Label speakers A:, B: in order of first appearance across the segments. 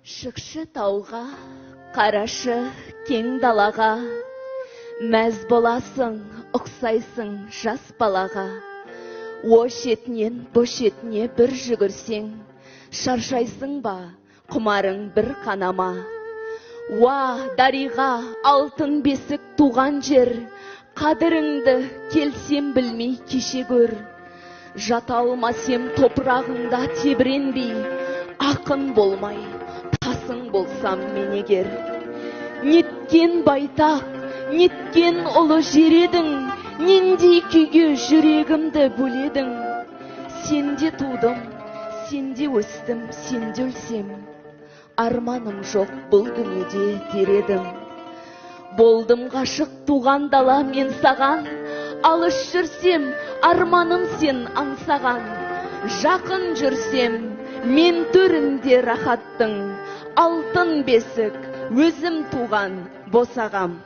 A: Шықшы тауға, қарашы кең далаға, мәз боласың, ұқсайсың жас балаға. О шетінен бұ шетіне бір жүгірсең, шаршайсың ба, құмарың бір қанама. Уа, дариға, алтын бесік туған жер, қадіріңді келсем білмей кеше көр. Жата алмасем топырағыңда тебіренбей, ақын болмай, тасың болсам мен егер. Неткен байтақ, неткен ұлы жер едің, нендей күйге жүрегімді бөледің. Сенде тудым, сенде өстім, сенде өлсем, арманым жоқ бұл дүниеде дер едім. Болдым ғашық туған дала мен саған, алыс жүрсем, арманым сен аңсаған. Жақын жүрсем, мен төрінде рахаттың, алтын бесік, өзім туған босағам.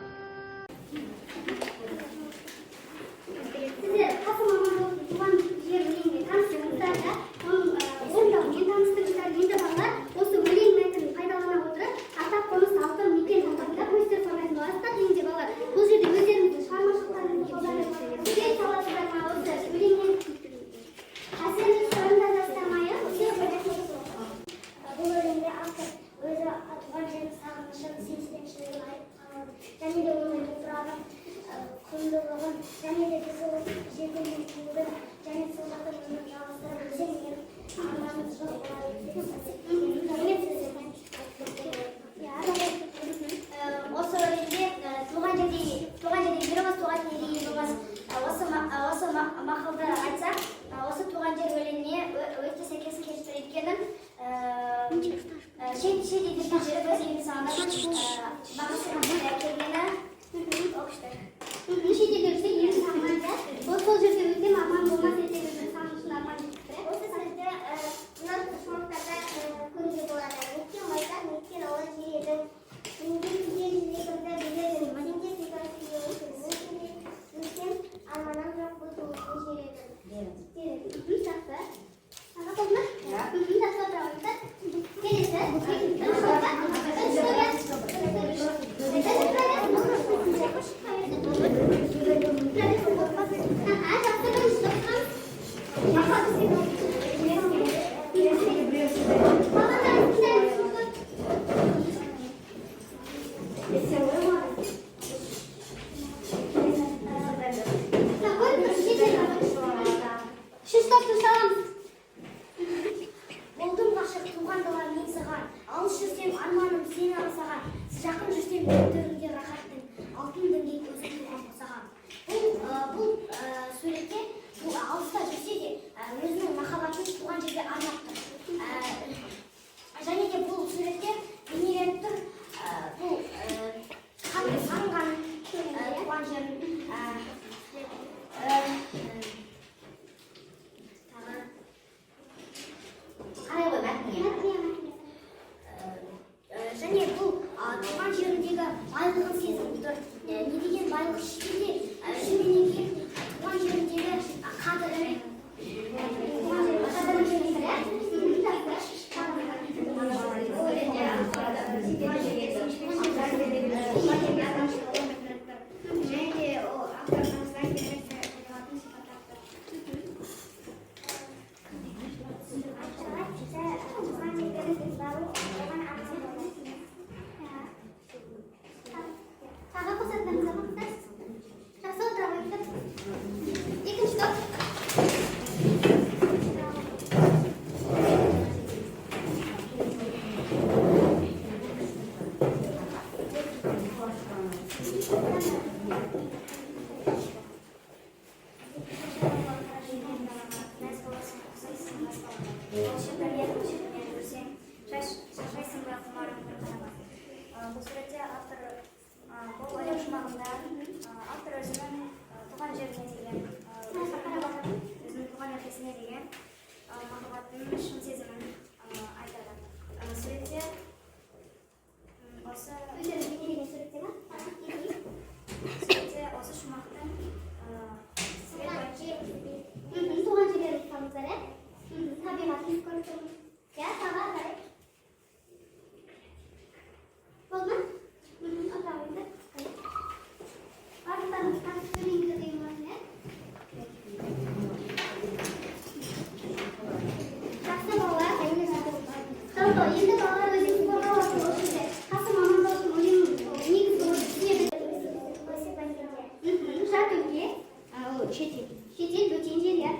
B: Шетел бөтен жерлер.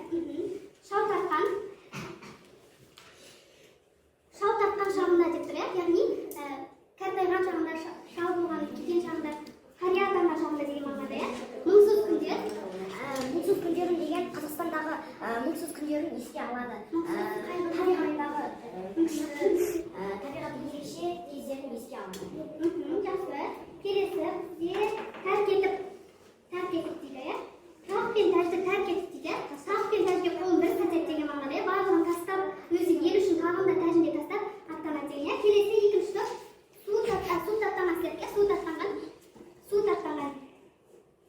B: Шау тартқан шағында деп тұр, яғни кәртайған шағында, шау болған кеткен шағында, қария атанған шағында деген мағынада. Мұңсыз күндер.
C: Мұңсыз күндерін деген Қазақстандағы мұңсыз күндерін еске алады. Табиғаттағы табиғаты ерекше кездерін еске алады.
B: Жақсы. Келесі бізде тәрк етіп дейді. Сақ пен тәжді тәрк етіп дейді. Сақ пен тәжге қолын бір сәт деген мағынада. Барлығын тастап, өзі ел үшін қалғанда тәжінде тастап аттанады деген. Келесі екінші топ су таттамас деп, су таттанған.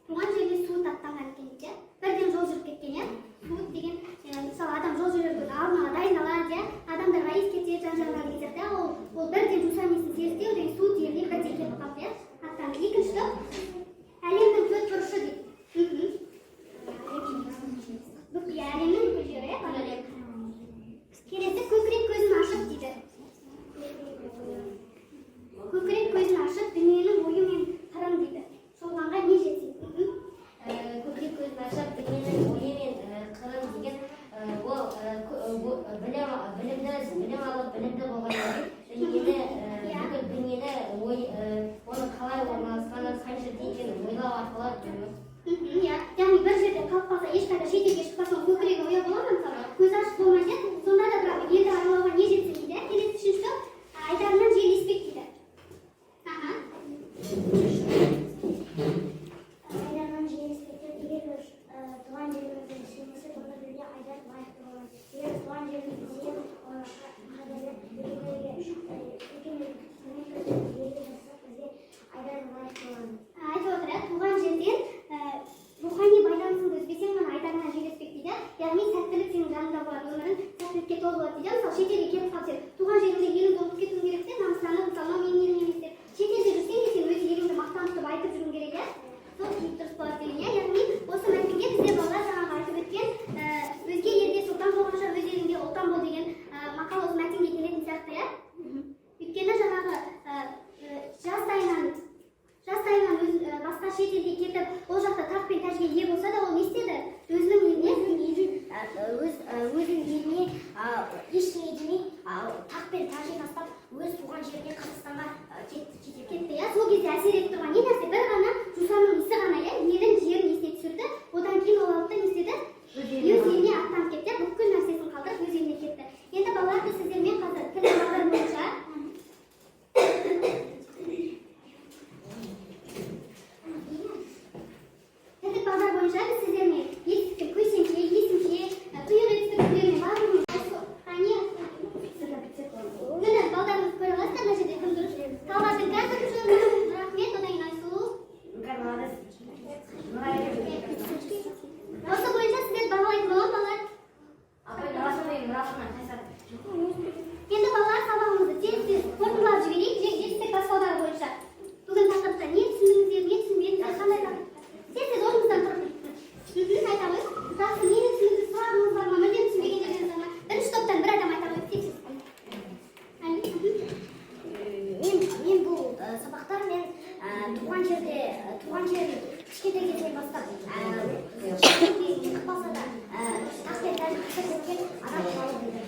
B: Туған жерге су таттанған екен дейді. Бірден жол жүріп кеткен. Су деген, мысалы адам жол жүрердің алдына дайындалады, адамдарға ескертеді, жан-жағынан кездерді. Ол бірден жусан несін серісте, одан су тиеліне бірден келіп қалды. Аттанды. Екінші топ әлемнің төрт бұрышы дейді. Әлемнің бүкіл жері. Келесі көкірек көзін ашып дейді. Көкірек көзін ашып дүниенің ойы мен қырын дейді. Солғанға не жетсін?
C: Көкірек көзін ашып дүниенің ойы мен қырын деген ол білім алып білімді болғаннан кейін бүкіл дүниені оны қалай орналасқанын қай жерде екенін ойлау арқылы жүрміз.
B: Яғни бір жерде қалып қалса, ешқайда шетелге шықпасаң көкірегі ояу бола ма мысалы? Көз ашық болмайды, сонда да бірақ елді аралауға не жетсін дейді. Келесі үшінші топ айдарынан жел еспек дейді.
C: Айдарынан жел еспектер, егер туған жеріміздің сүймесе, онда бізге айдар лайықты болады. Егер туған жеріміздің қадірлі айдар лайықты болады.
B: Айтып отыр, туған жерден рухани байланысыңды үзбесең ғана айдарынан жел еспек дейді. Яғни сәттілік сенің жаныңда болады, өмірің сәттілікке толы болады дейді. Мысалы шетелге кетіп қалып сен туған жеріңде еліңді ұмытып кетуің керек те, намыстанып, мысалы менің елім емес деп. Шетелде жүрсең де сен өз еліңді мақтан тұтып айтып жүруің керек, сол дұрыс болады деген. Яғни осы мәтінге бізде балалар жаңағы айтып өткен өзге елде сұлтан болғанша өз еліңде ұлтан бол деген мақал осы мәтінге келетін сияқты. Өйткені жаңағы жас сайынан басқа шет елге кетіп, ол жақта тақ пен тәжге ие болса да, ол не істеді? Өзінің еліне
C: ештеңе демей, тақ пен тәжге тастап, өз туған жеріне Қазақстанға кетті.
B: Сол кезде әсер етіп тұрған не нәрсе? Бір ғана жусанның исі ғана, елін жерін есіне түсірді. Одан кейін ол алып та не істеді? Өз еліне аттанып кетті. Бүкіл нәрсесін қалдырып өз еліне кетті. Енді балаларды сіздермен қазір тіл бағдар бойынша біз сіздермен естіктің, көсемше, есімше, тұйық етістіктермен барлығын міне балдарымыз көре аласыздар, мына жерде кім дұрыс? Талғардың қазір жүрміз. Рахмет, одан кейін Айсұлу. Осы бойынша сіздер бағалайтын болған балалар. Енді балалар сабағымызды тез қорытындылап жіберейік, жетістік бастаудағы бойынша. Бүгін тақырыпта не түсіндіңіздер, не түсінбедіңіздер, қандай тақырып? Тез орныңыздан тұрып айтамыз. Жақсы, нені түсіндіңіз, сұрағыңыз бар ма, мүлдем түсінбегендеріңіз бар ма? Бірінші топтан бір адам айтамыз, тез.
C: Мен бұл сабақтар мен туған жерде кішкентай кезден бастап шықпаса да тақ пен тәжді көрген адам қалып еді.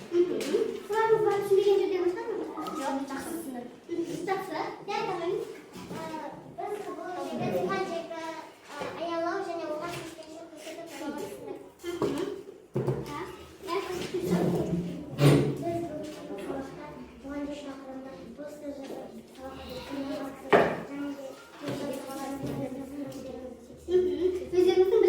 B: Сұрағыңыз бар, түсінбеген жерде бастап ма?
C: Жоқ, жақсы түсіндім.
B: Жақсы, айтамыз.
C: Біз бұл жерде туған жерді аялау және оған сүйіспеншілік көрсетіп жалғастырдық. Біз бүгінгі сабақта туған жер тақырыбында достық жасап
B: Өздеріңіздің